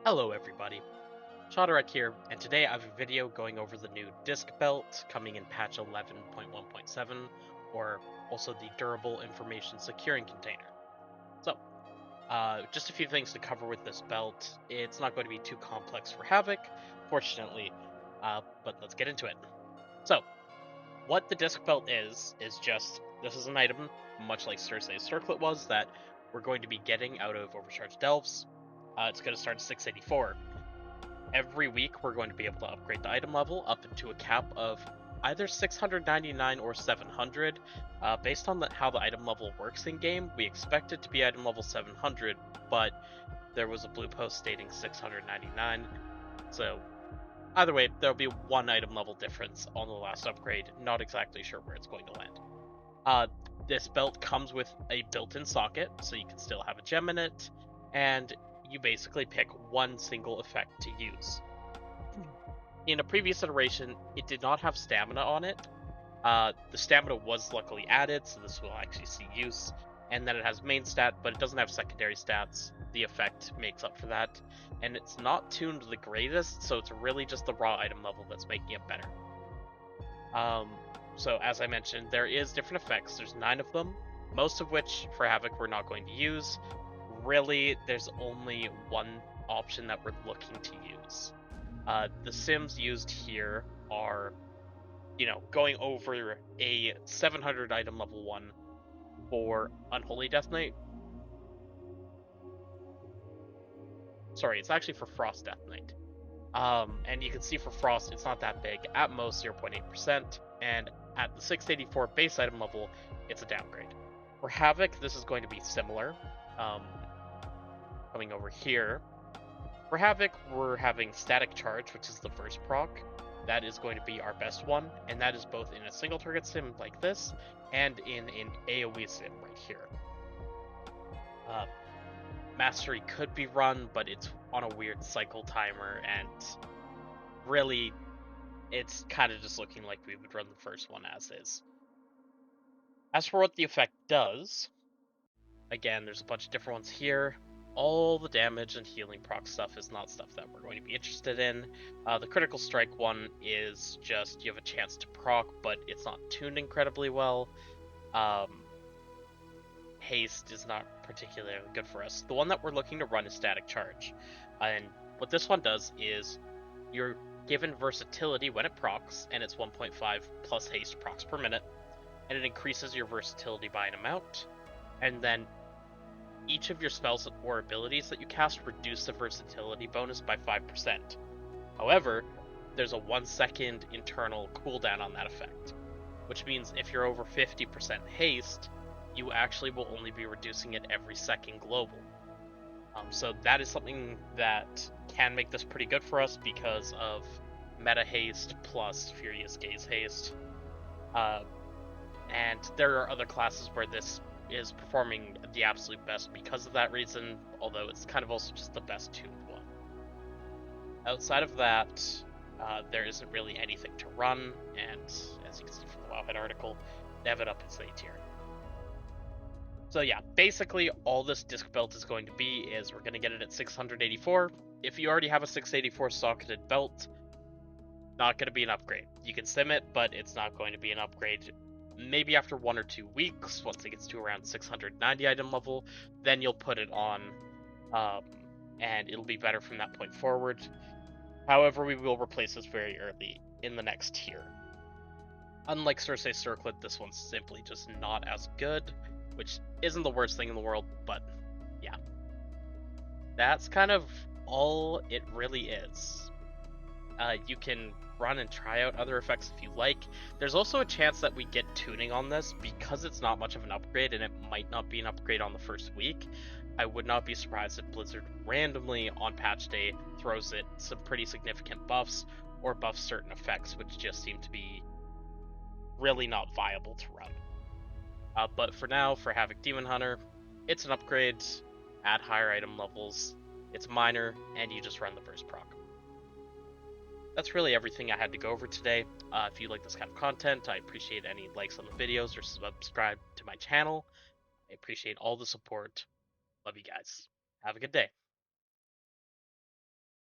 Hello everybody, Shadowrek here, and today I have a video going over the new disc belt coming in patch 11.1.7, or also the durable information securing container. So, just a few things to cover with this belt. It's not going to be too complex for Havoc, fortunately, but let's get into it. So, what the disc belt is just, this is an item, much like Cersei's circlet was, that we're going to be getting out of overcharged delves. It's going to start at 684. Every week, we're going to be able to upgrade the item level up into a cap of either 699 or 700. Based on how the item level works in game, we expect it to be item level 700, but there was a blue post stating 699. So either way, there'll be one item level difference on the last upgrade. Not exactly sure where it's going to land. This belt comes with a built-in socket, so you can still have a gem in it, and you basically pick one single effect to use. In a previous iteration, it did not have stamina on it. The stamina was luckily added, so this will actually see use. And then it has main stat, but it doesn't have secondary stats. The effect makes up for that. And it's not tuned the greatest, so it's really just the raw item level that's making it better. So as I mentioned, there is different effects. There's 9 of them, most of which for Havoc we're not going to use. Really, there's only one option that we're looking to use. The sims used here are, going over a 700 item level 1 for Unholy Death Knight. Sorry, it's actually for Frost Death Knight. And you can see for Frost, it's not that big, at most 0.8%, and at the 684 base item level, it's a downgrade. For Havoc, this is going to be similar. Coming over here, for Havoc, we're having Static Charge, which is the first proc. That is going to be our best one, and that is both in a single target sim like this, and in an AoE sim right here. Mastery could be run, but it's on a weird cycle timer, and really, it's kind of just looking like we would run the first one as is. As for what the effect does, again, there's a bunch of different ones here. All the damage and healing proc stuff is not stuff that we're going to be interested in. The critical strike one is just you have a chance to proc, but it's not tuned incredibly well. Haste is not particularly good for us. The one that we're looking to run is Static Charge. And what this one does is you're given versatility when it procs, and it's 1.5 plus haste procs per minute, and it increases your versatility by an amount. And then each of your spells or abilities that you cast reduce the versatility bonus by 5%. However, there's a 1 second internal cooldown on that effect, which means if you're over 50% haste, you actually will only be reducing it every second global. So that is something that can make this pretty good for us because of meta haste plus Furious Gaze haste. And there are other classes where this is performing the absolute best because of that reason, although it's kind of also just the best tuned one. Outside of that, there isn't really anything to run, and as you can see from the Wowhead article, they have it up its A tier. So yeah, basically all this disc belt is going to be is we're going to get it at 684. If you already have a 684 socketed belt, not going to be an upgrade. You can sim it, but it's not going to be an upgrade. Maybe after 1 or 2 weeks, once it gets to around 690 item level, then you'll put it on, and it'll be better from that point forward. However, we will replace this very early in the next tier. Unlike Cersei's Circlet, this one's simply just not as good, which isn't the worst thing in the world, but yeah. That's kind of all it really is. You can run and try out other effects if you like. There's also a chance that we get tuning on this because it's not much of an upgrade and it might not be an upgrade on the first week. I would not be surprised if Blizzard randomly on patch day throws it some pretty significant buffs or buffs certain effects which just seem to be really not viable to run. But for now, for Havoc Demon Hunter, it's an upgrade at higher item levels. It's minor, and you just run the first proc. That's really everything I had to go over today. If you like this kind of content, I appreciate any likes on the videos or subscribe to my channel. I appreciate all the support. Love you guys. Have a good day.